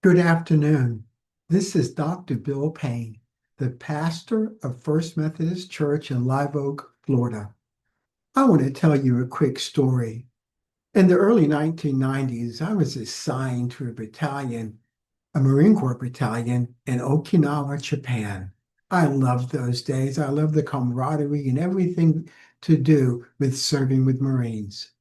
Good afternoon. This is Dr. Bill Payne, the pastor of First Methodist Church in Live Oak, Florida. I want to tell you a quick story. In the early 1990s, I was assigned to a Marine Corps battalion in Okinawa, Japan. I loved those days. I loved the camaraderie and everything to do with serving with Marines.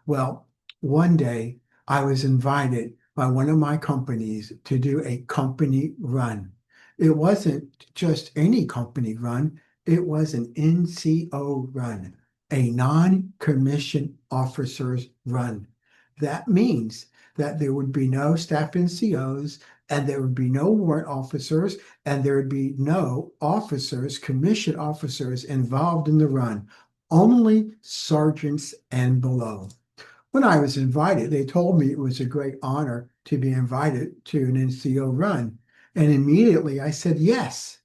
Well, one day I was invited by one of my companies to do a company run. It wasn't just any company run, it was an NCO run, a non-commissioned officers run. That means that there would be no staff NCOs and there would be no warrant officers and there would be no officers, commissioned officers involved in the run, only sergeants and below. When I was invited, they told me it was a great honor to be invited to an NCO run. And immediately I said yes.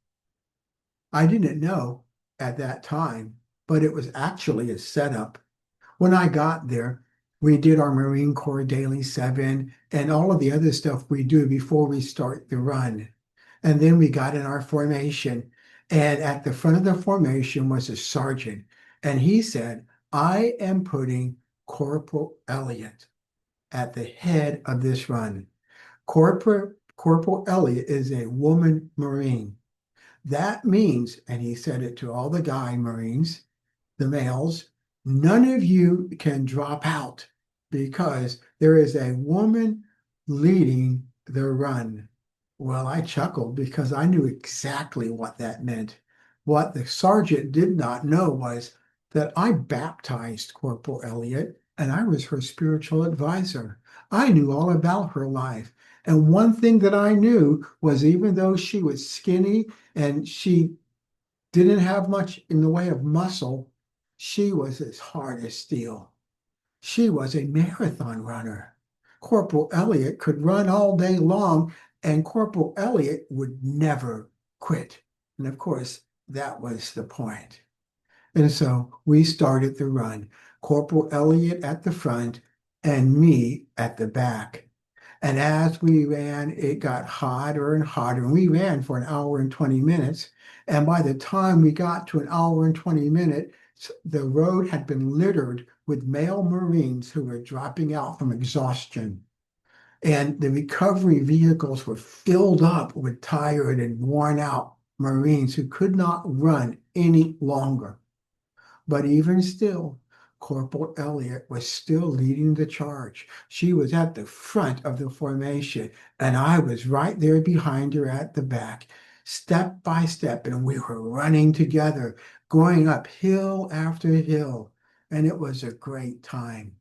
I didn't know at that time, but it was actually a setup. When I got there, we did our Marine Corps Daily 7 and all of the other stuff we do before we start the run. And then we got in our formation. And at the front of the formation was a sergeant. And he said, I am putting Corporal Elliott at the head of this run. Corporal Elliott is a woman Marine. That means, and he said it to all the guy Marines, the males, none of you can drop out because there is a woman leading the run. Well, I chuckled because I knew exactly what that meant. What the sergeant did not know was that I baptized Corporal Elliott and I was her spiritual advisor. I knew all about her life. And one thing that I knew was even though she was skinny and she didn't have much in the way of muscle, she was as hard as steel. She was a marathon runner. Corporal Elliott could run all day long, and Corporal Elliott would never quit. And of course, that was the point. And so we started the run, Corporal Elliott at the front and me at the back. And as we ran, it got hotter and hotter. And we ran for an hour and 20 minutes. And by the time we got to an hour and 20 minutes, the road had been littered with male Marines who were dropping out from exhaustion. And the recovery vehicles were filled up with tired and worn out Marines who could not run any longer. But even still, Corporal Elliott was still leading the charge. She was at the front of the formation, and I was right there behind her at the back, step by step, and we were running together, going up hill after hill, and it was a great time.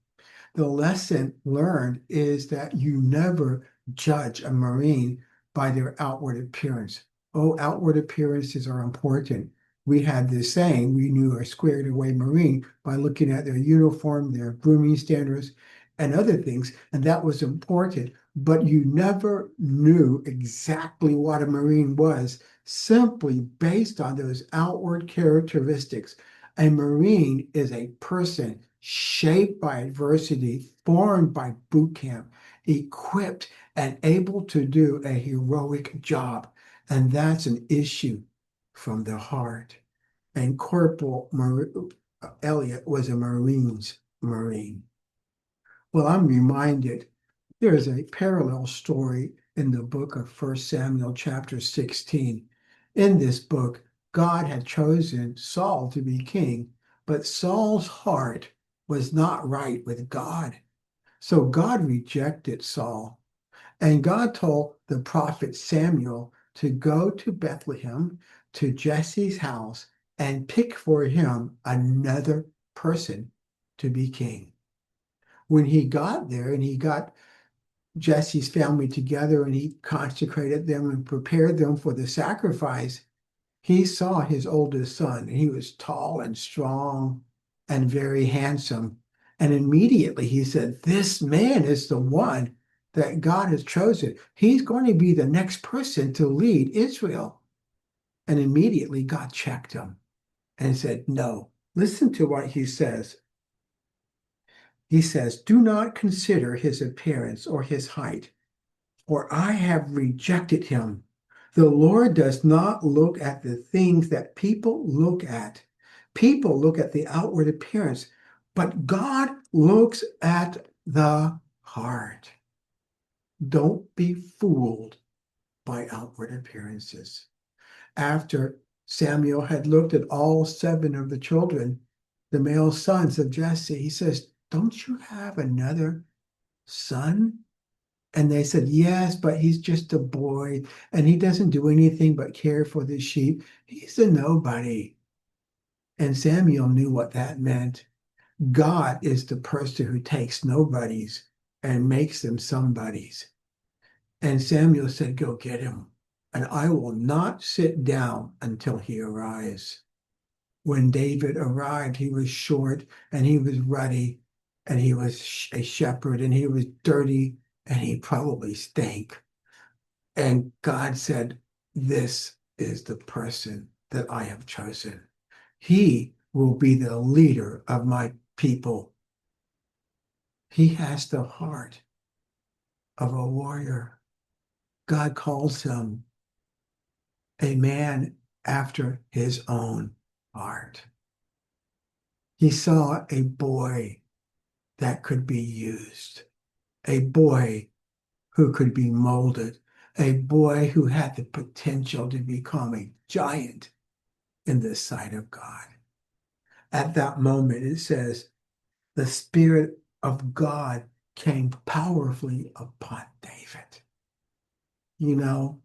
The lesson learned is that you never judge a Marine by their outward appearance. Oh, outward appearances are important. We had this saying, we knew a squared away Marine by looking at their uniform, their grooming standards, and other things, and that was important. But you never knew exactly what a Marine was simply based on those outward characteristics. A Marine is a person shaped by adversity, formed by boot camp, equipped and able to do a heroic job. And that's an issue from the heart. And Elliott was a Marine's Marine. Well, I'm reminded there's a parallel story in the book of 1 Samuel, chapter 16. In this book, God had chosen Saul to be king, but Saul's heart was not right with God. So God rejected Saul. And God told the prophet Samuel to go to Bethlehem, to Jesse's house, and pick for him another person to be king. When he got there and he got Jesse's family together and he consecrated them and prepared them for the sacrifice, he saw his oldest son. He was tall and strong and very handsome. And immediately he said, this man is the one that God has chosen. He's going to be the next person to lead Israel. And immediately God checked him and said, no. Listen to what he says. He says, do not consider his appearance or his height, for I have rejected him. The Lord does not look at the things that people look at. People look at the outward appearance, but God looks at the heart. Don't be fooled by outward appearances. After Samuel had looked at all seven of the children, the male sons of Jesse, he says, "Don't you have another son?" And they said, "Yes, but he's just a boy and he doesn't do anything but care for the sheep. He's a nobody." And Samuel knew what that meant. God is the person who takes nobodies and makes them somebodies. And Samuel said, "Go get him, and I will not sit down until he arrives." When David arrived, he was short and he was ruddy and he was a shepherd and he was dirty and he probably stank. And God said, "This is the person that I have chosen. He will be the leader of my people." He has the heart of a warrior. God calls him a man after his own heart. He saw a boy that could be used, a boy who could be molded, a boy who had the potential to become a giant in the sight of God. At that moment, it says, the Spirit of God came powerfully upon David. You know,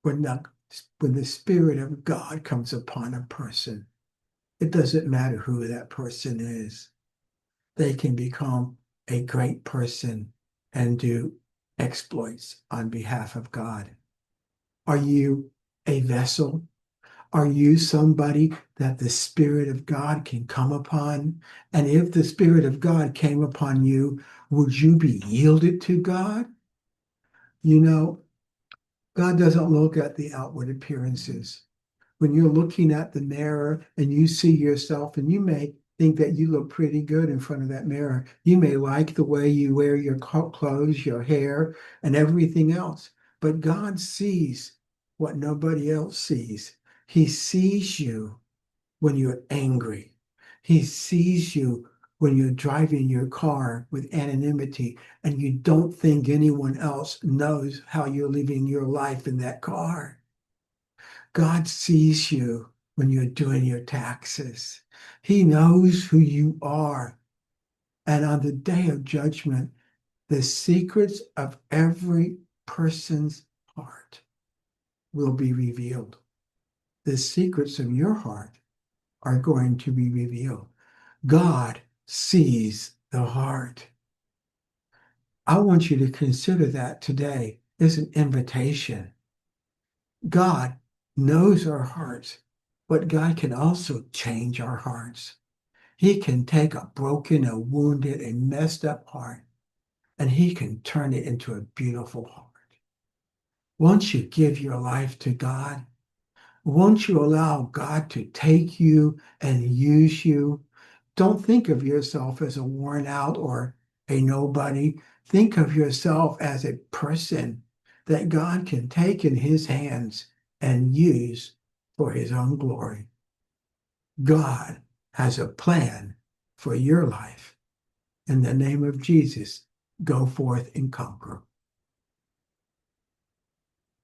when the Spirit of God comes upon a person, it doesn't matter who that person is. They can become a great person and do exploits on behalf of God. Are you a vessel? Are you somebody that the Spirit of God can come upon? And if the Spirit of God came upon you, would you be yielded to God? You know, God doesn't look at the outward appearances. When you're looking at the mirror and you see yourself, and you may think that you look pretty good in front of that mirror. You may like the way you wear your clothes, your hair, and everything else. But God sees what nobody else sees. He sees you when you're angry. He sees you when you're driving your car with anonymity and you don't think anyone else knows how you're living your life in that car. God sees you when you're doing your taxes. He knows who you are. And on the day of judgment, the secrets of every person's heart will be revealed. The secrets of your heart are going to be revealed. God sees the heart. I want you to consider that today as an invitation. God knows our hearts, but God can also change our hearts. He can take a broken, a wounded, a messed up heart, and he can turn it into a beautiful heart. Won't you give your life to God? Won't you allow God to take you and use you? Don't think of yourself as a worn out or a nobody. Think of yourself as a person that God can take in his hands and use for his own glory. God has a plan for your life. In the name of Jesus, go forth and conquer.